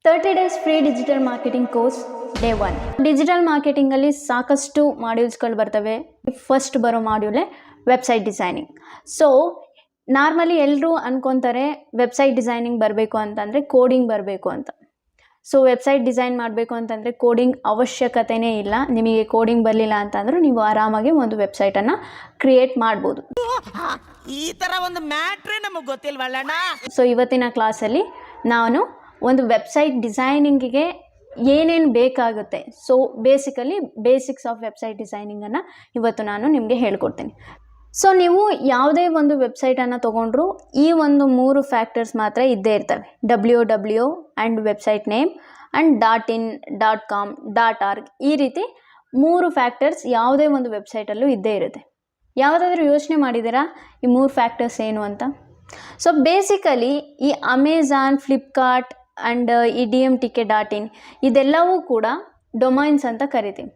30 days free digital marketing course day 1. ಡಿಜಿಟಲ್ ಮಾರ್ಕೆಟಿಂಗಲ್ಲಿ ಸಾಕಷ್ಟು ಮಾಡ್ಯೂಲ್ಸ್ಗಳು ಬರ್ತವೆ. ಫಸ್ಟ್ ಬರೋ ಮಾಡ್ಯೂಲೇ ವೆಬ್ಸೈಟ್ ಡಿಸೈನಿಂಗ್. ಸೊ ನಾರ್ಮಲಿ ಎಲ್ಲರೂ ಅನ್ಕೊತಾರೆ ವೆಬ್ಸೈಟ್ ಡಿಸೈನಿಂಗ್ ಬರಬೇಕು ಅಂತಂದರೆ ಕೋಡಿಂಗ್ ಬರಬೇಕು ಅಂತ. ಸೊ ವೆಬ್ಸೈಟ್ ಡಿಸೈನ್ ಮಾಡಬೇಕು ಅಂತಂದರೆ ಕೋಡಿಂಗ್ ಅವಶ್ಯಕತೆಯೇ ಇಲ್ಲ. ನಿಮಗೆ ಕೋಡಿಂಗ್ ಬರಲಿಲ್ಲ ಅಂತಂದರೂ ನೀವು ಆರಾಮಾಗಿ ಒಂದು ವೆಬ್ಸೈಟನ್ನು ಕ್ರಿಯೇಟ್ ಮಾಡ್ಬೋದು. ಈ ಥರ ಒಂದು ಮ್ಯಾಟ್ರೇ ನಮಗೆ ಗೊತ್ತಿಲ್ವಲ್ಲಣ್ಣ. ಸೊ ಇವತ್ತಿನ ಕ್ಲಾಸಲ್ಲಿ ನಾನು ಒಂದು ವೆಬ್ಸೈಟ್ ಡಿಸೈನಿಂಗಿಗೆ ಏನೇನು ಬೇಕಾಗುತ್ತೆ, so basically basics of website ಡಿಸೈನಿಂಗನ್ನು ಇವತ್ತು ನಾನು ನಿಮಗೆ ಹೇಳ್ಕೊಡ್ತೀನಿ. ಸೊ ನೀವು ಯಾವುದೇ ಒಂದು ವೆಬ್ಸೈಟನ್ನು ತೊಗೊಂಡ್ರೂ ಈ ಒಂದು 3 ಫ್ಯಾಕ್ಟರ್ಸ್ ಮಾತ್ರ ಇದ್ದೇ ಇರ್ತವೆ. www and website name and .in, .com, .org ಈ ರೀತಿ 3 ಫ್ಯಾಕ್ಟರ್ಸ್ ಯಾವುದೇ ಒಂದು ವೆಬ್ಸೈಟಲ್ಲೂ ಇದ್ದೇ ಇರುತ್ತೆ. ಯಾವುದಾದ್ರೂ ಯೋಚನೆ ಮಾಡಿದ್ದೀರಾ ಈ 3 ಫ್ಯಾಕ್ಟರ್ಸ್ ಏನು ಅಂತ? ಸೊ ಬೇಸಿಕಲಿ ಈ ಅಮೆಝಾನ್, ಫ್ಲಿಪ್ಕಾರ್ಟ್ ಆ್ಯಂಡ್ ಈ DMTK.in ಇದೆಲ್ಲವೂ ಕೂಡ ಡೊಮೈನ್ಸ್ ಅಂತ ಕರಿತೀವಿ.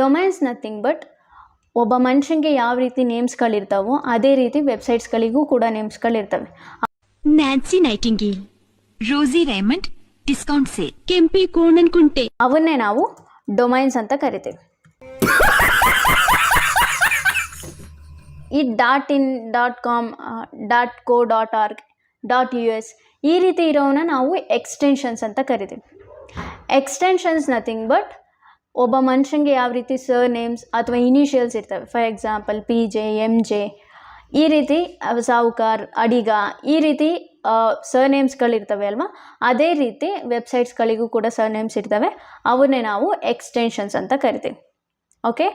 ಡೊಮೈನ್ಸ್ ನಥಿಂಗ್ ಬಟ್ ಒಬ್ಬ ಮನುಷ್ಯನಿಗೆ ಯಾವ ರೀತಿ ನೇಮ್ಸ್ಗಳಿರ್ತಾವೋ ಅದೇ ರೀತಿ ವೆಬ್ಸೈಟ್ಸ್ಗಳಿಗೂ ಕೂಡ ನೇಮ್ಸ್ಗಳಿರ್ತವೆ. ನ್ಯಾನ್ಸಿ ನೈಟಿಂಗೇಲ್, ರೋಸಿ ರೇಮಂಡ್, ಡಿಸ್ಕೌಂಟ್ ಸೇಲ್, ಕೆಂಪಿ ಕೋಣನ್ ಕುಂಟೆ, ಅವನ್ನೇ ನಾವು ಡೊಮೈನ್ಸ್ ಅಂತ ಕರಿತೀವಿ. ಈ .in, .com, .co, .org, .us ಈ ರೀತಿ ಇರೋವನ್ನ ನಾವು ಎಕ್ಸ್ಟೆನ್ಷನ್ಸ್ ಅಂತ ಕರಿತೀವಿ. ಎಕ್ಸ್ಟೆನ್ಷನ್ಸ್ ನಥಿಂಗ್ ಬಟ್ ಒಬ್ಬ ಮನುಷ್ಯನಿಗೆ ಯಾವ ರೀತಿ ಸರ್ ನೇಮ್ಸ್ ಅಥವಾ ಇನಿಷಿಯಲ್ಸ್ ಇರ್ತವೆ. ಫಾರ್ ಎಕ್ಸಾಂಪಲ್ PJ, MJ ಈ ರೀತಿ ಸಾವುಕಾರ್, ಅಡಿಗ ಈ ರೀತಿ ಸರ್ ನೇಮ್ಸ್ಗಳಿರ್ತವೆ ಅಲ್ವಾ, ಅದೇ ರೀತಿ ವೆಬ್ಸೈಟ್ಸ್ಗಳಿಗೂ ಕೂಡ ಸರ್ ನೇಮ್ಸ್ ಇರ್ತವೆ. ಅವನ್ನೇ ನಾವು ಎಕ್ಸ್ಟೆನ್ಷನ್ಸ್ ಅಂತ ಕರಿತೀವಿ. Okay,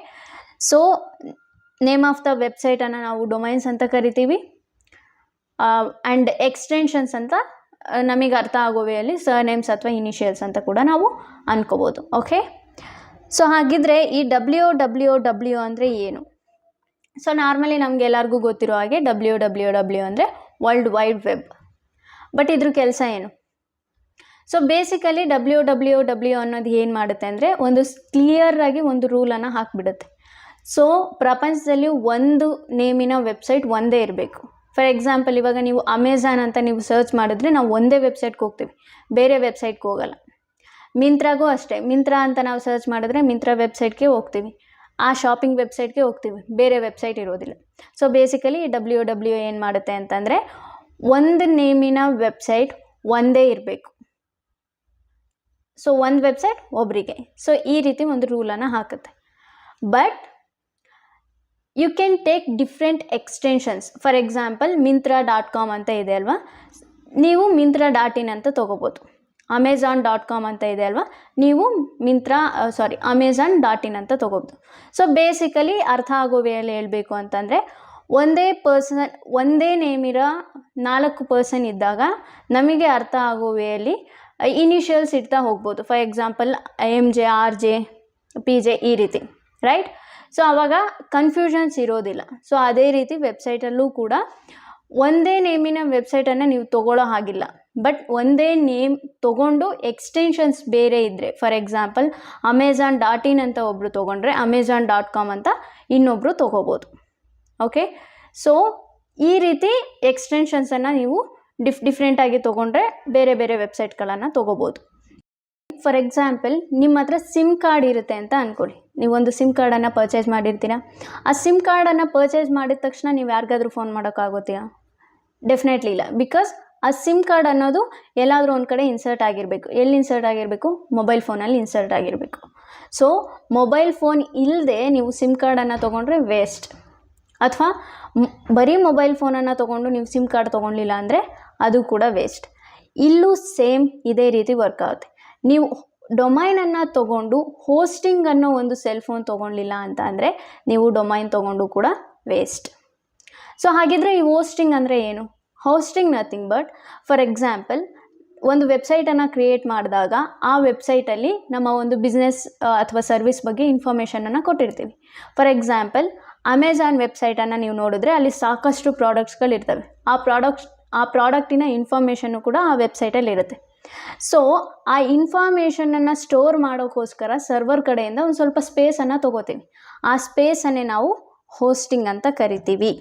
so name of the ವೆಬ್ಸೈಟನ್ನು ನಾವು ಡೊಮೈನ್ಸ್ ಅಂತ ಕರಿತೀವಿ. ಆ್ಯಂಡ್ ಎಕ್ಸ್ಟೆನ್ಷನ್ಸ್ ಅಂತ ನಮಗೆ ಅರ್ಥ ಆಗೋ ವೇಯಲ್ಲಿ ಸರ್ ನೇಮ್ಸ್ ಅಥವಾ ಇನಿಷಿಯಲ್ಸ್ ಅಂತ ಕೂಡ ನಾವು ಅನ್ಕೋಬೋದು. ಓಕೆ, ಸೊ ಹಾಗಿದ್ರೆ ಈ www ಅಂದರೆ ಏನು? ಸೊ ನಾರ್ಮಲಿ ನಮಗೆಲ್ಲರಿಗೂ ಗೊತ್ತಿರೋ ಹಾಗೆ www ಅಂದರೆ ವರ್ಲ್ಡ್ ವೈಡ್ ವೆಬ್. ಬಟ್ ಇದ್ರ ಕೆಲಸ ಏನು? ಸೊ ಬೇಸಿಕಲಿ www ಅನ್ನೋದು ಏನು ಮಾಡುತ್ತೆ ಅಂದರೆ ಒಂದು ಕ್ಲಿಯರಾಗಿ ಒಂದು ರೂಲನ್ನು ಹಾಕಿಬಿಡುತ್ತೆ. ಸೊ ಪ್ರಪಂಚದಲ್ಲಿ ಒಂದು ನೇಮಿನ ವೆಬ್ಸೈಟ್ ಒಂದೇ ಇರಬೇಕು. ಫಾರ್ ಎಕ್ಸಾಂಪಲ್ ಇವಾಗ ನೀವು ಅಮೆಝಾನ್ ಅಂತ ನೀವು ಸರ್ಚ್ ಮಾಡಿದ್ರೆ ನಾವು ಒಂದೇ ವೆಬ್ಸೈಟ್ಗೆ ಹೋಗ್ತೀವಿ, ಬೇರೆ ವೆಬ್ಸೈಟ್ಗೆ ಹೋಗಲ್ಲ. ಮಿಂತ್ರಾಗೂ ಅಷ್ಟೇ, ಮಿಂತ್ರಾ ಅಂತ ನಾವು ಸರ್ಚ್ ಮಾಡಿದ್ರೆ ಮಿಂತ್ರಾ ವೆಬ್ಸೈಟ್ಗೆ ಹೋಗ್ತೀವಿ, ಆ ಶಾಪಿಂಗ್ ವೆಬ್ಸೈಟ್ಗೆ ಹೋಗ್ತೀವಿ, ಬೇರೆ ವೆಬ್ಸೈಟ್ ಇರೋದಿಲ್ಲ. ಸೊ ಬೇಸಿಕಲಿ www ಏನು ಮಾಡುತ್ತೆ ಅಂತಂದರೆ ಒಂದು ನೇಮಿನ ವೆಬ್ಸೈಟ್ ಒಂದೇ ಇರಬೇಕು. ಸೊ ಒಂದು ವೆಬ್ಸೈಟ್ ಒಬ್ಬರಿಗೆ. ಸೊ ಈ ರೀತಿ ಒಂದು ರೂಲನ್ನು ಹಾಕುತ್ತೆ. But you can take different extensions. For example Myntra.com ಅಂತ ಇದೆ ಅಲ್ವಾ, ನೀವು Myntra.in ಅಂತ ತೊಗೋಬೋದು. Amazon.com ಅಂತ ಇದೆ ಅಲ್ವಾ, ನೀವು Amazon.in ಅಂತ ತೊಗೋಬೋದು. ಸೊ ಬೇಸಿಕಲಿ ಅರ್ಥ ಆಗೋ ವೇಯಲ್ಲಿ ಹೇಳಬೇಕು ಅಂತಂದರೆ ಒಂದೇ ನೇಮಿರೋ 4 ಪರ್ಸನ್ ಇದ್ದಾಗ ನಮಗೆ ಅರ್ಥ ಆಗೋ ವೇಯಲ್ಲಿ ಇನಿಷಿಯಲ್ಸ್ ಇಡ್ತಾ ಹೋಗ್ಬೋದು. For example MJ, RJ, PJ ಈ ರೀತಿ, ರೈಟ್? ಸೊ ಆವಾಗ ಕನ್ಫ್ಯೂಷನ್ಸ್ ಇರೋದಿಲ್ಲ. ಸೊ ಅದೇ ರೀತಿ ವೆಬ್ಸೈಟಲ್ಲೂ ಕೂಡ ಒಂದೇ ನೇಮಿನ ವೆಬ್ಸೈಟನ್ನು ನೀವು ತೊಗೊಳ್ಳೋ ಹಾಗಿಲ್ಲ. ಬಟ್ ಒಂದೇ ನೇಮ್ ತೊಗೊಂಡು ಎಕ್ಸ್ಟೆನ್ಷನ್ಸ್ ಬೇರೆ ಇದ್ದರೆ, ಫಾರ್ ಎಕ್ಸಾಂಪಲ್ Amazon.in ಅಂತ ಒಬ್ಬರು ತೊಗೊಂಡ್ರೆ Amazon.com ಅಂತ ಇನ್ನೊಬ್ಬರು ತೊಗೋಬೋದು. ಓಕೆ, ಸೊ ಈ ರೀತಿ ಎಕ್ಸ್ಟೆನ್ಷನ್ಸನ್ನು ನೀವು ಡಿಫ್ರೆಂಟಾಗಿ ತೊಗೊಂಡ್ರೆ ಬೇರೆ ಬೇರೆ ವೆಬ್ಸೈಟ್ಗಳನ್ನು ತೊಗೋಬೋದು. ಫಾರ್ ಎಕ್ಸಾಂಪಲ್ ನಿಮ್ಮ ಹತ್ರ ಸಿಮ್ ಕಾರ್ಡ್ ಇರುತ್ತೆ ಅಂತ ಅಂದ್ಕೊಳ್ಳಿ. ನೀವೊಂದು ಸಿಮ್ ಕಾರ್ಡನ್ನು ಪರ್ಚೇಸ್ ಮಾಡಿರ್ತೀರ. ಆ ಸಿಮ್ ಕಾರ್ಡನ್ನು ಪರ್ಚೇಸ್ ಮಾಡಿದ ತಕ್ಷಣ ನೀವು ಯಾರಿಗಾದ್ರೂ ಫೋನ್ ಮಾಡೋಕ್ಕಾಗುತ್ತೀರಾ? ಡೆಫಿನೆಟ್ಲಿ ಇಲ್ಲ. ಬಿಕಾಸ್ ಆ ಸಿಮ್ ಕಾರ್ಡ್ ಅನ್ನೋದು ಎಲ್ಲಾದರೂ ಒಂದು ಕಡೆ ಇನ್ಸರ್ಟ್ ಆಗಿರಬೇಕು. ಎಲ್ಲಿ ಇನ್ಸರ್ಟ್ ಆಗಿರಬೇಕು? ಮೊಬೈಲ್ ಫೋನಲ್ಲಿ ಇನ್ಸರ್ಟ್ ಆಗಿರಬೇಕು. ಸೊ ಮೊಬೈಲ್ ಫೋನ್ ಇಲ್ಲದೆ ನೀವು ಸಿಮ್ ಕಾರ್ಡನ್ನು ತೊಗೊಂಡ್ರೆ ವೇಸ್ಟ್. ಅಥವಾ ಬರೀ ಮೊಬೈಲ್ ಫೋನನ್ನು ತೊಗೊಂಡು ನೀವು ಸಿಮ್ ಕಾರ್ಡ್ ತೊಗೊಳ್ಳಿಲ್ಲ ಅಂದರೆ ಅದು ಕೂಡ ವೇಸ್ಟ್. ಇಲ್ಲೂ ಸೇಮ್ ಇದೇ ರೀತಿ ವರ್ಕ್ ಆಗುತ್ತೆ. ನೀವು ಡೊಮೈನನ್ನು ತೊಗೊಂಡು ಹೋಸ್ಟಿಂಗ್ ಅನ್ನೋ ಒಂದು ಸೆಲ್ ಫೋನ್ ತೊಗೊಳ್ಳಿಲ್ಲ ಅಂತ ಅಂದರೆ ನೀವು ಡೊಮೈನ್ ತೊಗೊಂಡು ಕೂಡ ವೇಸ್ಟ್. ಸೊ ಹಾಗಿದ್ರೆ ಈ ಹೋಸ್ಟಿಂಗ್ ಅಂದರೆ ಏನು? Hosting nothing but for example ಒಂದು ವೆಬ್ಸೈಟನ್ನು ಕ್ರಿಯೇಟ್ ಮಾಡಿದಾಗ ಆ ವೆಬ್ಸೈಟಲ್ಲಿ ನಮ್ಮ ಒಂದು ಬಿಸ್ನೆಸ್ ಅಥವಾ ಸರ್ವಿಸ್ ಬಗ್ಗೆ ಇನ್ಫಾರ್ಮೇಷನನ್ನು ಕೊಟ್ಟಿರ್ತೀವಿ. ಫಾರ್ ಎಕ್ಸಾಂಪಲ್ ಅಮೆಝಾನ್ ವೆಬ್ಸೈಟನ್ನು ನೀವು ನೋಡಿದ್ರೆ ಅಲ್ಲಿ ಸಾಕಷ್ಟು ಪ್ರಾಡಕ್ಟ್ಸ್ಗಳಿರ್ತವೆ. ಆ ಪ್ರಾಡಕ್ಟಿನ ಇನ್ಫಾರ್ಮೇಷನ್ನು ಕೂಡ ಆ ವೆಬ್ಸೈಟಲ್ಲಿ ಇರುತ್ತೆ. ಸೊ ಆ ಇನ್ಫಾರ್ಮೇಷನನ್ನು ಸ್ಟೋರ್ ಮಾಡೋಕ್ಕೋಸ್ಕರ ಸರ್ವರ್ ಕಡೆಯಿಂದ ಒಂದು ಸ್ವಲ್ಪ ಸ್ಪೇಸನ್ನು ತೊಗೋತೀವಿ. ಆ ಸ್ಪೇಸನ್ನೇ ನಾವು ಹೋಸ್ಟಿಂಗ್ ಅಂತ ಕರಿತೀವಿ.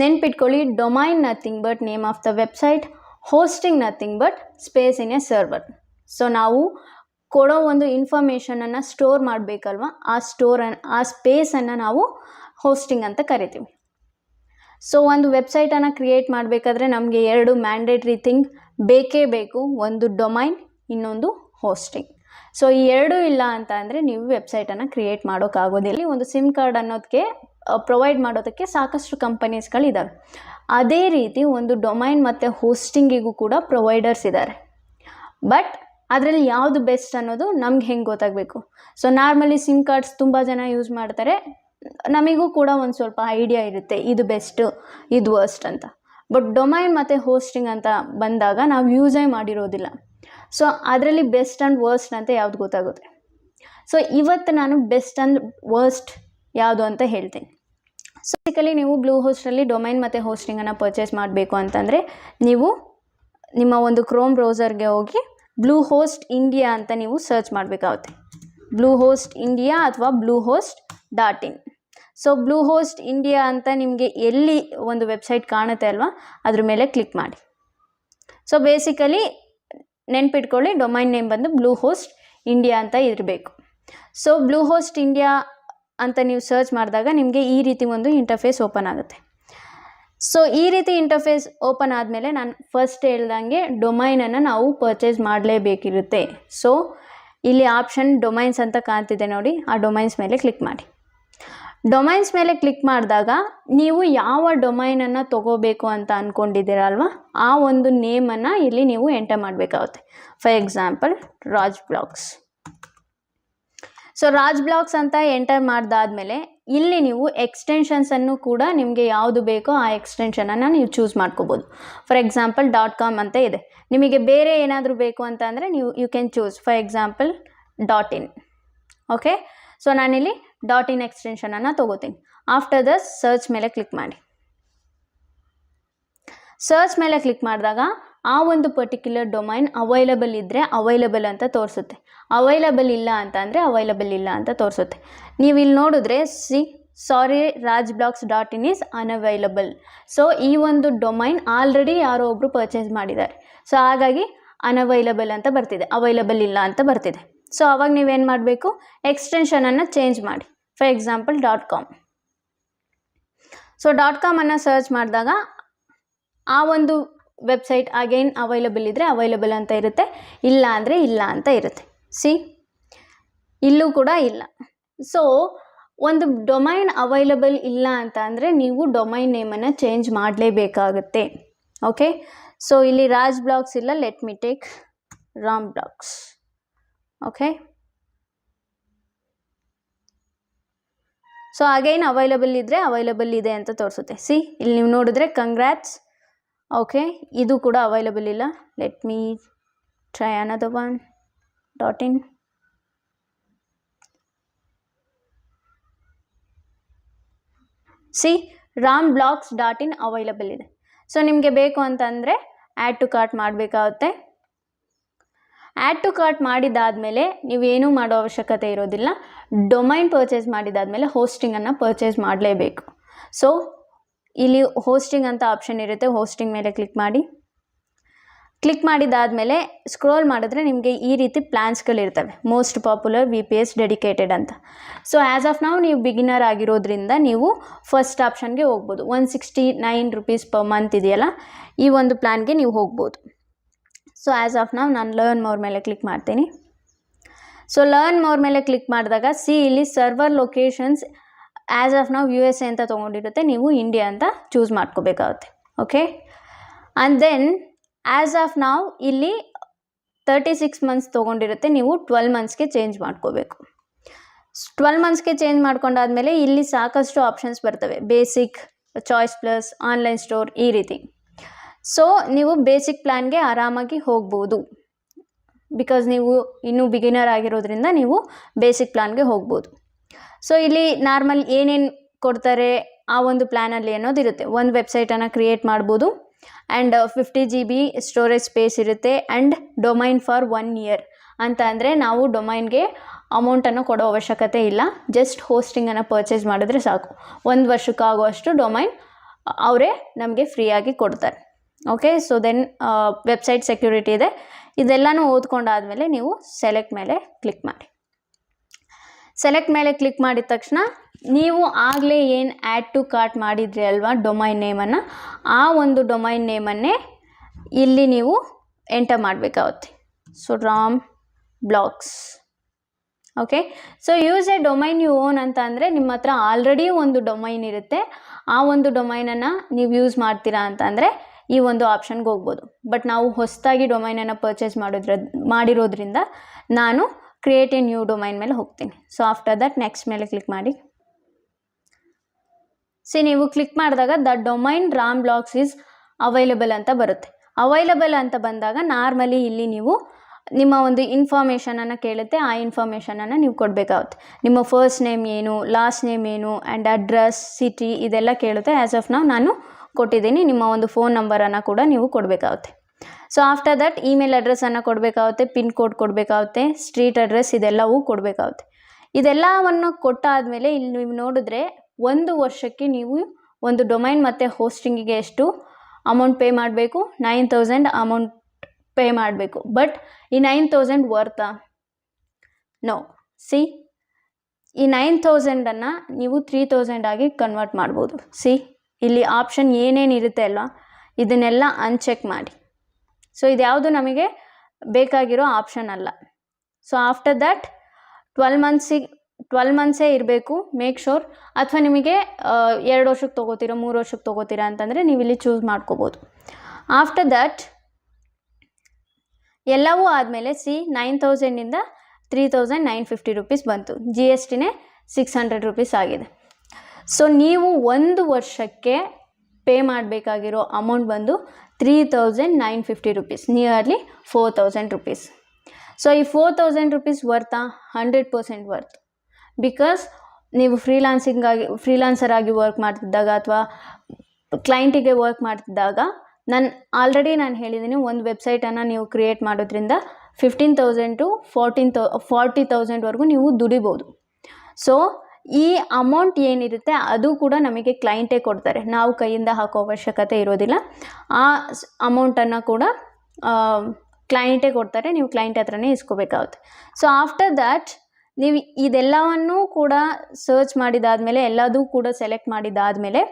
ನೆನ್ಪಿಟ್ಕೊಳ್ಳಿ, domain nothing but name of the website, hosting nothing but space in a server. So ನಾವು ಕೊಡೋ ಒಂದು ಇನ್ಫಾರ್ಮೇಷನನ್ನು ಸ್ಟೋರ್ ಮಾಡಬೇಕಲ್ವ, ಆ ಸ್ಪೇಸನ್ನು ನಾವು ಹೋಸ್ಟಿಂಗ್ ಅಂತ ಕರಿತೀವಿ. ಸೊ ಒಂದು ವೆಬ್ಸೈಟನ್ನು ಕ್ರಿಯೇಟ್ ಮಾಡಬೇಕಾದ್ರೆ ನಮಗೆ 2 ಮ್ಯಾಂಡೇಟ್ರಿ ಥಿಂಗ್ ಬೇಕೇ ಬೇಕು. ಒಂದು ಡೊಮೈನ್, ಇನ್ನೊಂದು ಹೋಸ್ಟಿಂಗ್. ಸೊ ಈ 2 ಇಲ್ಲ ಅಂತ ಅಂದರೆ ನೀವು ವೆಬ್ಸೈಟನ್ನು ಕ್ರಿಯೇಟ್ ಮಾಡೋಕ್ಕಾಗೋದಿಲ್ಲ. ಒಂದು ಸಿಮ್ ಕಾರ್ಡ್ ಅನ್ನೋದಕ್ಕೆ ಪ್ರೊವೈಡ್ ಮಾಡೋದಕ್ಕೆ ಸಾಕಷ್ಟು ಕಂಪನೀಸ್ಗಳಿದ್ದಾವೆ. ಅದೇ ರೀತಿ ಒಂದು ಡೊಮೈನ್ ಮತ್ತು ಹೋಸ್ಟಿಂಗಿಗೂ ಕೂಡ ಪ್ರೊವೈಡರ್ಸ್ ಇದ್ದಾರೆ. ಬಟ್ ಅದರಲ್ಲಿ ಯಾವುದು ಬೆಸ್ಟ್ ಅನ್ನೋದು ನಮ್ಗೆ ಹೆಂಗೆ ಗೊತ್ತಾಗಬೇಕು? ಸೊ ನಾರ್ಮಲಿ ಸಿಮ್ ಕಾರ್ಡ್ಸ್ ತುಂಬ ಜನ ಯೂಸ್ ಮಾಡ್ತಾರೆ, ನಮಗೂ ಕೂಡ ಒಂದು ಸ್ವಲ್ಪ ಐಡಿಯಾ ಇರುತ್ತೆ ಇದು ಬೆಸ್ಟು ಇದು ವರ್ಸ್ಟ್ ಅಂತ. ಬಟ್ ಡೊಮೈನ್ ಮತ್ತು ಹೋಸ್ಟಿಂಗ್ ಅಂತ ಬಂದಾಗ ನಾವು ಯೂಸೇ ಮಾಡಿರೋದಿಲ್ಲ. ಸೊ ಅದರಲ್ಲಿ ಬೆಸ್ಟ್ ಆ್ಯಂಡ್ ವರ್ಸ್ಟ್ ಅಂತ ಯಾವ್ದು ಗೊತ್ತಾಗುತ್ತೆ. ಸೊ ಇವತ್ತು ನಾನು ಬೆಸ್ಟ್ ಆ್ಯಂಡ್ ವರ್ಸ್ಟ್ ಯಾವುದು ಅಂತ ಹೇಳ್ತೀನಿ. ಸೊ ಬೇಸಿಕಲಿ ನೀವು ಬ್ಲೂ ಹೋಸ್ಟಲ್ಲಿ ಡೊಮೈನ್ ಮತ್ತು ಹೋಸ್ಟಿಂಗನ್ನು ಪರ್ಚೇಸ್ ಮಾಡಬೇಕು ಅಂತಂದರೆ ನೀವು ನಿಮ್ಮ ಒಂದು ಕ್ರೋಮ್ ಬ್ರೌಸರ್ಗೆ ಹೋಗಿ ಬ್ಲೂ ಹೋಸ್ಟ್ ಇಂಡಿಯಾ ಅಂತ ನೀವು ಸರ್ಚ್ ಮಾಡಬೇಕಾಗುತ್ತೆ. ಬ್ಲೂ ಹೋಸ್ಟ್ ಇಂಡಿಯಾ ಅಥವಾ bluehost.in. So blue host India ಅಂತ ನಿಮಗೆ ಎಲ್ಲಿ ಒಂದು ವೆಬ್ಸೈಟ್ ಕಾಣುತ್ತೆ ಅಲ್ವಾ, ಅದ್ರ ಮೇಲೆ ಕ್ಲಿಕ್ ಮಾಡಿ. ಸೊ ಬೇಸಿಕಲಿ ನೆನ್ಪಿಟ್ಕೊಳ್ಳಿ, ಡೊಮೈನ್ ನೇಮ್ ಬಂದು ಬ್ಲೂ ಹೋಸ್ಟ್ ಇಂಡಿಯಾ ಅಂತ ಇರಬೇಕು. ಸೊ ಬ್ಲೂ ಹೋಸ್ಟ್ ಇಂಡಿಯಾ ಅಂತ ನೀವು ಸರ್ಚ್ ಮಾಡಿದಾಗ ನಿಮಗೆ ಈ ರೀತಿ ಒಂದು ಇಂಟರ್ಫೇಸ್ ಓಪನ್ ಆಗುತ್ತೆ. ಸೊ ಈ ರೀತಿ ಇಂಟರ್ಫೇಸ್ ಓಪನ್ ಆದಮೇಲೆ ನಾನು ಫಸ್ಟ್ ಹೇಳ್ದಂಗೆ ಡೊಮೈನನ್ನು ನಾವು ಪರ್ಚೇಸ್ ಮಾಡಲೇಬೇಕಿರುತ್ತೆ. ಸೊ ಇಲ್ಲಿ ಆಪ್ಷನ್ ಡೊಮೈನ್ಸ್ ಅಂತ ಕಾಣ್ತಿದೆ ನೋಡಿ, ಆ ಡೊಮೈನ್ಸ್ ಮೇಲೆ ಕ್ಲಿಕ್ ಮಾಡಿ. ಡೊಮೈನ್ಸ್ ಮೇಲೆ ಕ್ಲಿಕ್ ಮಾಡಿದಾಗ ನೀವು ಯಾವ ಡೊಮೈನನ್ನು ತೊಗೋಬೇಕು ಅಂತ ಅಂದ್ಕೊಂಡಿದ್ದೀರಲ್ವ, ಆ ಒಂದು ನೇಮನ್ನು ಇಲ್ಲಿ ನೀವು ಎಂಟರ್ ಮಾಡಬೇಕಾಗುತ್ತೆ. For example Raj blogs. So Raj blogs ಅಂತ ಎಂಟರ್ ಮಾಡಿದಾದ್ಮೇಲೆ ಇಲ್ಲಿ ನೀವು ಎಕ್ಸ್ಟೆನ್ಷನ್ಸನ್ನು ಕೂಡ ನಿಮಗೆ ಯಾವುದು ಬೇಕೋ ಆ ಎಕ್ಸ್ಟೆನ್ಷನನ್ನು ನೀವು ಚೂಸ್ ಮಾಡ್ಕೋಬೋದು. ಫಾರ್ ಎಕ್ಸಾಂಪಲ್ .com ಅಂತ ಇದೆ. ನಿಮಗೆ ಬೇರೆ ಏನಾದರೂ ಬೇಕು ಅಂತ ಅಂದರೆ you can choose for example .in. Okay, so ನಾನಿಲ್ಲಿ .in ಎಕ್ಸ್ಟೆನ್ಷನನ್ನು ತೊಗೋತೀನಿ. ಆಫ್ಟರ್ ದ ಸರ್ಚ್ ಮೇಲೆ ಕ್ಲಿಕ್ ಮಾಡಿ. ಸರ್ಚ್ ಮೇಲೆ ಕ್ಲಿಕ್ ಮಾಡಿದಾಗ ಆ ಒಂದು ಪರ್ಟಿಕ್ಯುಲರ್ ಡೊಮೈನ್ ಅವೈಲಬಲ್ ಇದ್ದರೆ ಅವೈಲಬಲ್ ಅಂತ ತೋರಿಸುತ್ತೆ, ಅವೈಲಬಲ್ ಇಲ್ಲ ಅಂತ ಅಂದರೆ ಅವೈಲಬಲ್ ಇಲ್ಲ ಅಂತ ತೋರಿಸುತ್ತೆ. ನೀವು ಇಲ್ಲಿ ನೋಡಿದ್ರೆ ಸಾರಿ rajblogs.in ಈಸ್ ಅನ್ಅವೈಲಬಲ್. ಸೊ ಈ ಒಂದು ಡೊಮೈನ್ ಆಲ್ರೆಡಿ ಯಾರೋ ಒಬ್ಬರು ಪರ್ಚೇಸ್ ಮಾಡಿದ್ದಾರೆ. ಸೊ ಹಾಗಾಗಿ ಅನ್ಅವೈಲಬಲ್ ಅಂತ ಬರ್ತಿದೆ, ಅವೈಲಬಲ್ ಇಲ್ಲ ಅಂತ ಬರ್ತಿದೆ. ಸೊ ಅವಾಗ ನೀವೇನು ಮಾಡಬೇಕು, ಎಕ್ಸ್ಟೆನ್ಷನನ್ನು ಚೇಂಜ್ ಮಾಡಿ. For example .com. So .com ಅನ್ನು ಸರ್ಚ್ ಮಾಡಿದಾಗ ಆ ಒಂದು ವೆಬ್ಸೈಟ್ ಅಗೈನ್ ಅವೈಲಬಲ್ ಇದ್ದರೆ ಅವೈಲಬಲ್ ಅಂತ ಇರುತ್ತೆ, ಇಲ್ಲ ಅಂದರೆ ಇಲ್ಲ ಅಂತ ಇರುತ್ತೆ. ಇಲ್ಲೂ ಕೂಡ ಇಲ್ಲ. ಸೊ ಒಂದು ಡೊಮೈನ್ ಅವೈಲಬಲ್ ಇಲ್ಲ ಅಂತ ಅಂದರೆ ನೀವು ಡೊಮೈನ್ ನೇಮನ್ನು ಚೇಂಜ್ ಮಾಡಲೇಬೇಕಾಗುತ್ತೆ. ಓಕೆ, ಸೊ ಇಲ್ಲಿ ರಾಜ್ ಬ್ಲಾಗ್ಸ್ ಇಲ್ಲ, let me take Ram blogs. Okay, so again available ಇದ್ದರೆ ಅವೈಲಬಲ್ ಇದೆ ಅಂತ ತೋರಿಸುತ್ತೆ. ಇಲ್ಲಿ ನೀವು ನೋಡಿದ್ರೆ ಕಂಗ್ರ್ಯಾಟ್ಸ್. ಓಕೆ, ಇದು ಕೂಡ ಅವೈಲಬಲ್ ಇಲ್ಲ. Let me try another one .in. ramblogs.in available ಇದೆ. ಸೊ ನಿಮಗೆ ಬೇಕು ಅಂತಂದರೆ ಆ್ಯಡ್ ಟು ಕಾರ್ಟ್ ಮಾಡಬೇಕಾಗುತ್ತೆ. ಆ್ಯಡ್ ಟು ಕಾರ್ಟ್ ಮಾಡಿದಾದಮೇಲೆ ನೀವೇನೂ ಮಾಡೋ ಅವಶ್ಯಕತೆ ಇರೋದಿಲ್ಲ. ಡೊಮೈನ್ ಪರ್ಚೇಸ್ ಮಾಡಿದಾದಮೇಲೆ ಹೋಸ್ಟಿಂಗನ್ನು ಪರ್ಚೇಸ್ ಮಾಡಲೇಬೇಕು. ಸೊ ಇಲ್ಲಿ ಹೋಸ್ಟಿಂಗ್ ಅಂತ ಆಪ್ಷನ್ ಇರುತ್ತೆ, ಹೋಸ್ಟಿಂಗ್ ಮೇಲೆ ಕ್ಲಿಕ್ ಮಾಡಿ. ಕ್ಲಿಕ್ ಮಾಡಿದಾದಮೇಲೆ ಸ್ಕ್ರೋಲ್ ಮಾಡಿದ್ರೆ ನಿಮಗೆ ಈ ರೀತಿ ಪ್ಲ್ಯಾನ್ಸ್ಗಳಿರ್ತವೆ, ಮೋಸ್ಟ್ ಪಾಪ್ಯುಲರ್ VPS ಡೆಡಿಕೇಟೆಡ್ ಅಂತ. ಸೊ ಆ್ಯಸ್ ಆಫ್ ನಾವು ನೀವು ಬಿಗಿನರ್ ಆಗಿರೋದ್ರಿಂದ ನೀವು ಫಸ್ಟ್ ಆಪ್ಷನ್ಗೆ ಹೋಗ್ಬೋದು. 169 rupees per month ಇದೆಯಲ್ಲ, ಈ ಒಂದು ಪ್ಲ್ಯಾನ್ಗೆ ನೀವು ಹೋಗ್ಬೋದು. ಸೊ ಆ್ಯಸ್ ಆಫ್ ನಾವು ನಾನು ಲರ್ನ್ ಮೋರ್ ಮೇಲೆ ಕ್ಲಿಕ್ ಮಾಡ್ತೀನಿ. ಸೊ ಲರ್ನ್ ಮೋರ್ ಮೇಲೆ ಕ್ಲಿಕ್ ಮಾಡಿದಾಗ ಇಲ್ಲಿ ಸರ್ವರ್ ಲೊಕೇಶನ್ಸ್ ಆ್ಯಸ್ ಆಫ್ ನಾವು USA ಅಂತ ತೊಗೊಂಡಿರುತ್ತೆ, ನೀವು ಇಂಡಿಯಾ ಅಂತ ಚೂಸ್ ಮಾಡ್ಕೋಬೇಕಾಗುತ್ತೆ. Okay, and then as of ನಾವು ಇಲ್ಲಿ 36 months ತೊಗೊಂಡಿರುತ್ತೆ, ನೀವು 12 monthsಗೆ ಚೇಂಜ್ ಮಾಡ್ಕೋಬೇಕು. 12 monthsಗೆ ಚೇಂಜ್ ಮಾಡ್ಕೊಂಡಾದ್ಮೇಲೆ ಇಲ್ಲಿ ಸಾಕಷ್ಟು ಆಪ್ಷನ್ಸ್ ಬರ್ತವೆ, basic, choice plus, online store, ಈ ರೀತಿ. ಸೊ ನೀವು ಬೇಸಿಕ್ ಪ್ಲ್ಯಾನ್ಗೆ ಆರಾಮಾಗಿ ಹೋಗ್ಬೋದು. ಬಿಕಾಸ್ ನೀವು ಇನ್ನೂ ಬಿಗಿನರ್ ಆಗಿರೋದ್ರಿಂದ ನೀವು ಬೇಸಿಕ್ ಪ್ಲ್ಯಾನ್ಗೆ ಹೋಗ್ಬೋದು. ಸೊ ಇಲ್ಲಿ ನಾರ್ಮಲ್ ಏನೇನು ಕೊಡ್ತಾರೆ ಆ ಒಂದು ಪ್ಲ್ಯಾನಲ್ಲಿ ಅನ್ನೋದಿರುತ್ತೆ. ಒಂದು ವೆಬ್ಸೈಟನ್ನು ಕ್ರಿಯೇಟ್ ಮಾಡ್ಬೋದು, ಆ್ಯಂಡ್ 50 GB ಸ್ಟೋರೇಜ್ ಸ್ಪೇಸ್ ಇರುತ್ತೆ, ಆ್ಯಂಡ್ ಡೊಮೈನ್ ಫಾರ್ 1 year ಅಂತ ಅಂದರೆ ನಾವು ಡೊಮೈನ್ಗೆ ಅಮೌಂಟನ್ನು ಕೊಡೋ ಅವಶ್ಯಕತೆ ಇಲ್ಲ, ಜಸ್ಟ್ ಹೋಸ್ಟಿಂಗನ್ನು ಪರ್ಚೇಸ್ ಮಾಡಿದ್ರೆ ಸಾಕು. 1 ವರ್ಷಕ್ಕಾಗುವಷ್ಟು ಡೊಮೈನ್ ಅವರೇ ನಮಗೆ ಫ್ರೀಯಾಗಿ ಕೊಡ್ತಾರೆ. Okay. So then website security ಇದೆ. ಇದೆಲ್ಲನೂ ಓದ್ಕೊಂಡಾದಮೇಲೆ ನೀವು ಸೆಲೆಕ್ಟ್ ಮೇಲೆ ಕ್ಲಿಕ್ ಮಾಡಿ. ಸೆಲೆಕ್ಟ್ ಮೇಲೆ ಕ್ಲಿಕ್ ಮಾಡಿದ ತಕ್ಷಣ ನೀವು ಆಗಲೇ ಏನು ಆ್ಯಡ್ ಟು ಕಾರ್ಟ್ ಮಾಡಿದ್ರಿ ಅಲ್ವಾ ಡೊಮೈನ್ ನೇಮನ್ನು, ಆ ಒಂದು ಡೊಮೈನ್ ನೇಮನ್ನೇ ಇಲ್ಲಿ ನೀವು ಎಂಟರ್ ಮಾಡಬೇಕಾಗುತ್ತೆ. So Ram blogs. Okay. So use a domain you own ಅಂತ ಅಂದರೆ ನಿಮ್ಮ ಹತ್ರ ಆಲ್ರೆಡಿ ಒಂದು ಡೊಮೈನ್ ಇರುತ್ತೆ, ಆ ಒಂದು ಡೊಮೈನನ್ನು ನೀವು ಯೂಸ್ ಮಾಡ್ತೀರಾ ಅಂತ ಅಂದರೆ ಈ ಒಂದು ಆಪ್ಷನ್ಗೆ ಹೋಗ್ಬೋದು. ಬಟ್ ನಾವು ಹೊಸದಾಗಿ ಡೊಮೈನನ್ನು ಪರ್ಚೇಸ್ ಮಾಡಿರೋದ್ರಿಂದ ನಾನು ಕ್ರಿಯೇಟ್ ಎ ನ್ಯೂ ಡೊಮೈನ್ ಮೇಲೆ ಹೋಗ್ತೀನಿ. ಸೊ ಆಫ್ಟರ್ ದಟ್ ನೆಕ್ಸ್ಟ್ ಮೇಲೆ ಕ್ಲಿಕ್ ಮಾಡಿ. ನೀವು ಕ್ಲಿಕ್ ಮಾಡಿದಾಗ the domain Ram blogs is available ಅಂತ ಬರುತ್ತೆ. ಅವೈಲೇಬಲ್ ಅಂತ ಬಂದಾಗ ನಾರ್ಮಲಿ ಇಲ್ಲಿ ನೀವು ನಿಮ್ಮ ಒಂದು ಇನ್ಫಾರ್ಮೇಷನನ್ನು ಕೇಳುತ್ತೆ, ಆ ಇನ್ಫಾರ್ಮೇಷನನ್ನು ನೀವು ಕೊಡಬೇಕಾಗುತ್ತೆ. ನಿಮ್ಮ ಫಸ್ಟ್ ನೇಮ್ ಏನು, ಲಾಸ್ಟ್ ನೇಮ್ ಏನು, ಆ್ಯಂಡ್ ಅಡ್ರೆಸ್, ಸಿಟಿ ಇದೆಲ್ಲ ಕೇಳುತ್ತೆ. ಆ್ಯಸ್ ಆಫ್ ನಾವು ನಾನು ಕೊಟ್ಟಿದ್ದೀನಿ. ನಿಮ್ಮ ಒಂದು ಫೋನ್ ನಂಬರನ್ನು ಕೂಡ ನೀವು ಕೊಡಬೇಕಾಗುತ್ತೆ. ಸೊ ಆಫ್ಟರ್ ದಟ್ ಇಮೇಲ್ ಅಡ್ರೆಸ್ಸನ್ನು ಕೊಡಬೇಕಾಗುತ್ತೆ, ಪಿನ್ ಕೋಡ್ ಕೊಡಬೇಕಾಗುತ್ತೆ, ಸ್ಟ್ರೀಟ್ ಅಡ್ರೆಸ್ ಇದೆಲ್ಲವೂ ಕೊಡಬೇಕಾಗುತ್ತೆ. ಇದೆಲ್ಲವನ್ನು ಕೊಟ್ಟಾದಮೇಲೆ ಇಲ್ಲಿ ನೀವು ನೋಡಿದ್ರೆ 1 ವರ್ಷಕ್ಕೆ ನೀವು ಒಂದು ಡೊಮೈನ್ ಮತ್ತು ಹೋಸ್ಟಿಂಗಿಗೆ ಎಷ್ಟು ಅಮೌಂಟ್ ಪೇ ಮಾಡಬೇಕು, 9,000 ಅಮೌಂಟ್ ಪೇ ಮಾಡಬೇಕು. ಬಟ್ ಈ 9,000 ವರ್ತಾ? ನೋ. ಈ 9,000ಅನ್ನು ನೀವು 3,000 ಆಗಿ ಕನ್ವರ್ಟ್ ಮಾಡ್ಬೋದು. ಇಲ್ಲಿ ಆಪ್ಷನ್ ಏನೇನಿರುತ್ತೆ ಅಲ್ವಾ, ಇದನ್ನೆಲ್ಲ ಅನ್ಚೆಕ್ ಮಾಡಿ. ಸೊ ಇದ್ಯಾವುದು ನಮಗೆ ಬೇಕಾಗಿರೋ ಆಪ್ಷನ್ ಅಲ್ಲ. ಸೊ ಆಫ್ಟರ್ ದ್ಯಾಟ್ 12 ಮಂತ್ಸೇ ಇರಬೇಕು ಮೇಕ್ ಶೋರ್. ಅಥವಾ ನಿಮಗೆ 2 ವರ್ಷಕ್ಕೆ ತೊಗೋತೀರಾ, 3 ವರ್ಷಕ್ಕೆ ತೊಗೋತೀರಾ ಅಂತಂದರೆ ನೀವು ಇಲ್ಲಿ ಚೂಸ್ ಮಾಡ್ಕೋಬೋದು. ಆಫ್ಟರ್ ದ್ಯಾಟ್ ಎಲ್ಲವೂ ಆದಮೇಲೆ 9,000ಇಂದ 3,950 ರೂಪೀಸ್ ಬಂತು. ಜಿ ಎಸ್ ಟಿನೇ 600 ರೂಪೀಸ್ ಆಗಿದೆ. ಸೊ ನೀವು 1 ವರ್ಷಕ್ಕೆ ಪೇ ಮಾಡಬೇಕಾಗಿರೋ ಅಮೌಂಟ್ ಬಂದು 3,950 ರೂಪೀಸ್, ನಿಯರ್ಲಿ 4,000 ರೂಪೀಸ್. ಸೊ ಈ 4,000 ರೂಪೀಸ್ ವರ್ತಾ? 100% ವರ್ತ್. ಬಿಕಾಸ್ ನೀವು ಫ್ರೀಲಾನ್ಸರ್ ಆಗಿ ವರ್ಕ್ ಮಾಡ್ತಿದ್ದಾಗ ಅಥವಾ ಕ್ಲೈಂಟಿಗೆ ವರ್ಕ್ ಮಾಡ್ತಿದ್ದಾಗ ನಾನು ಹೇಳಿದ್ದೀನಿ, ಒಂದು ವೆಬ್ಸೈಟನ್ನು ನೀವು ಕ್ರಿಯೇಟ್ ಮಾಡೋದ್ರಿಂದ 15,000 to 40,000ವರೆಗೂ ನೀವು ದುಡಿಬೋದು. ಸೊ ಈ ಅಮೌಂಟ್ ಏನಿರುತ್ತೆ ಅದು ಕೂಡ ನಮಗೆ ಕ್ಲೈಂಟೇ ಕೊಡ್ತಾರೆ, ನಾವು ಕೈಯಿಂದ ಹಾಕೋ ಅವಶ್ಯಕತೆ ಇರೋದಿಲ್ಲ. ಆ ಅಮೌಂಟನ್ನು ಕೂಡ ಕ್ಲೈಂಟೇ ಕೊಡ್ತಾರೆ, ನೀವು ಕ್ಲೈಂಟ್ ಹತ್ರನೇ ಇಸ್ಕೋಬೇಕಾಗುತ್ತೆ. ಸೊ ಆಫ್ಟರ್ ದ್ಯಾಟ್ ನೀವು ಇದೆಲ್ಲವನ್ನೂ ಕೂಡ ಸರ್ಚ್ ಮಾಡಿದಾದಮೇಲೆ, ಎಲ್ಲದೂ ಕೂಡ ಸೆಲೆಕ್ಟ್ ಮಾಡಿದಾದಮೇಲೆ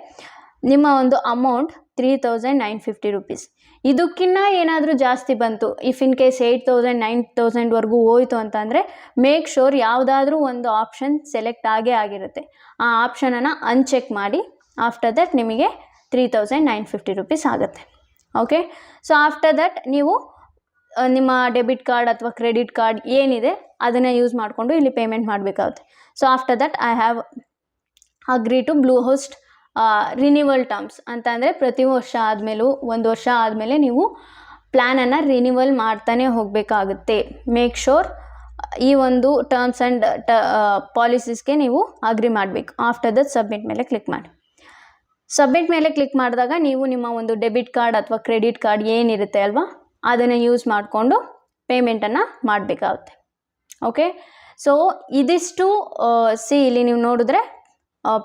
ನಿಮ್ಮ ಒಂದು ಅಮೌಂಟ್ 3,950 ರೂಪೀಸ್. ಇದಕ್ಕಿಂತ ಏನಾದರೂ ಜಾಸ್ತಿ ಬಂತು, ಇಫ್ ಇನ್ ಕೇಸ್ 8,000 9,000ವರೆಗೂ ಹೋಯಿತು ಅಂತಂದರೆ ಮೇಕ್ ಶೋರ್ ಯಾವುದಾದ್ರೂ ಒಂದು ಆಪ್ಷನ್ ಸೆಲೆಕ್ಟ್ ಆಗಿರುತ್ತೆ. ಆ ಆಪ್ಷನನ್ನು ಅನ್ಚೆಕ್ ಮಾಡಿ. ಆಫ್ಟರ್ ದಟ್ ನಿಮಗೆ 3,950 ರೂಪೀಸ್ ಆಗುತ್ತೆ. ಓಕೆ. ಸೊ ಆಫ್ಟರ್ ದಟ್ ನೀವು ನಿಮ್ಮ ಡೆಬಿಟ್ ಕಾರ್ಡ್ ಅಥವಾ ಕ್ರೆಡಿಟ್ ಕಾರ್ಡ್ ಏನಿದೆ ಅದನ್ನು ಯೂಸ್ ಮಾಡಿಕೊಂಡು ಇಲ್ಲಿ ಪೇಮೆಂಟ್ ಮಾಡಬೇಕಾಗುತ್ತೆ. So after that I have agree to Bluehost renewal terms ಅಂತ ಅಂದರೆ ಪ್ರತಿ ವರ್ಷ ಆದಮೇಲೂ 1 ವರ್ಷ ಆದಮೇಲೆ ನೀವು ಪ್ಲ್ಯಾನನ್ನು ರಿನಿವಲ್ ಮಾಡ್ತಾನೆ ಹೋಗಬೇಕಾಗುತ್ತೆ. ಮೇಕ್ ಶೋರ್ ಈ ಒಂದು ಟರ್ಮ್ಸ್ ಆ್ಯಂಡ್ ಪಾಲಿಸೀಸ್ಗೆ ನೀವು ಅಗ್ರಿ ಮಾಡಬೇಕು. ಆಫ್ಟರ್ ದಟ್ ಸಬ್ಮಿಟ್ ಮೇಲೆ ಕ್ಲಿಕ್ ಮಾಡಿ. ಸಬ್ಮಿಟ್ ಮೇಲೆ ಕ್ಲಿಕ್ ಮಾಡಿದಾಗ ನೀವು ನಿಮ್ಮ ಒಂದು ಡೆಬಿಟ್ ಕಾರ್ಡ್ ಅಥವಾ ಕ್ರೆಡಿಟ್ ಕಾರ್ಡ್ ಏನಿರುತ್ತೆ ಅಲ್ವಾ ಅದನ್ನು ಯೂಸ್ ಮಾಡಿಕೊಂಡು ಪೇಮೆಂಟನ್ನು ಮಾಡಬೇಕಾಗುತ್ತೆ. ಓಕೆ. ಸೊ ಇದಿಷ್ಟು ಇಲ್ಲಿ ನೀವು ನೋಡಿದ್ರೆ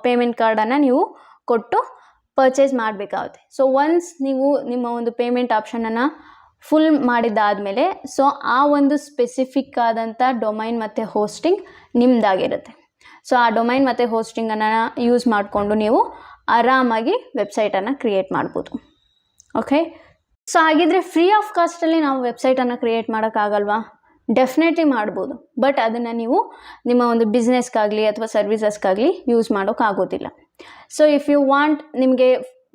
ಪೇಮೆಂಟ್ ಕಾರ್ಡನ್ನು ನೀವು ಕೊಟ್ಟು ಪರ್ಚೇಸ್ ಮಾಡಬೇಕಾಗುತ್ತೆ. ಸೊ ಒನ್ಸ್ ನೀವು ನಿಮ್ಮ ಒಂದು ಪೇಮೆಂಟ್ ಆಪ್ಷನನ್ನು ಫುಲ್ ಮಾಡಿದ್ದಾದಮೇಲೆ ಸೊ ಆ ಒಂದು ಸ್ಪೆಸಿಫಿಕ್ ಆದಂಥ ಡೊಮೈನ್ ಮತ್ತು ಹೋಸ್ಟಿಂಗ್ ನಿಮ್ಮದಾಗಿರುತ್ತೆ. ಸೊ ಆ ಡೊಮೈನ್ ಮತ್ತು ಹೋಸ್ಟಿಂಗನ್ನು ಯೂಸ್ ಮಾಡಿಕೊಂಡು ನೀವು ಆರಾಮಾಗಿ ವೆಬ್ಸೈಟನ್ನು ಕ್ರಿಯೇಟ್ ಮಾಡ್ಬೋದು. ಓಕೆ. ಸೊ ಹಾಗಿದ್ರೆ ಫ್ರೀ ಆಫ್ ಕಾಸ್ಟಲ್ಲಿ ನಾವು ವೆಬ್ಸೈಟನ್ನು ಕ್ರಿಯೇಟ್ ಮಾಡೋಕ್ಕಾಗಲ್ವಾ? ಡೆಫಿನೆಟ್ಲಿ ಮಾಡ್ಬೋದು. ಬಟ್ ಅದನ್ನು ನೀವು ನಿಮ್ಮ ಒಂದು ಬಿಸ್ನೆಸ್ಗಾಗಲಿ ಅಥವಾ ಸರ್ವಿಸಸ್ಗಾಗಲಿ ಯೂಸ್ ಮಾಡೋಕ್ಕಾಗೋದಿಲ್ಲ. ಸೊ ಇಫ್ ಯು ವಾಂಟ್, ನಿಮಗೆ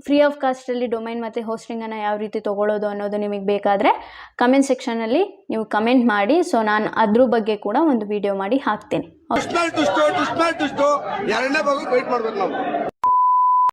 ಫ್ರೀ ಆಫ್ ಕಾಸ್ಟಲ್ಲಿ ಡೊಮೈನ್ ಮತ್ತು ಹೋಸ್ಟಿಂಗನ್ನು ಯಾವ ರೀತಿ ತೊಗೊಳ್ಳೋದು ಅನ್ನೋದು ನಿಮಗೆ ಬೇಕಾದರೆ ಕಮೆಂಟ್ ಸೆಕ್ಷನಲ್ಲಿ ನೀವು ಕಮೆಂಟ್ ಮಾಡಿ. ಸೊ ನಾನು ಅದ್ರ ಬಗ್ಗೆ ಕೂಡ ಒಂದು ವಿಡಿಯೋ ಮಾಡಿ ಹಾಕ್ತೀನಿ. ಎರಡನೇ ಭಾಗ ವೆಯ್ಟ್ ಮಾಡ್ಬೇಕು ನಾವು.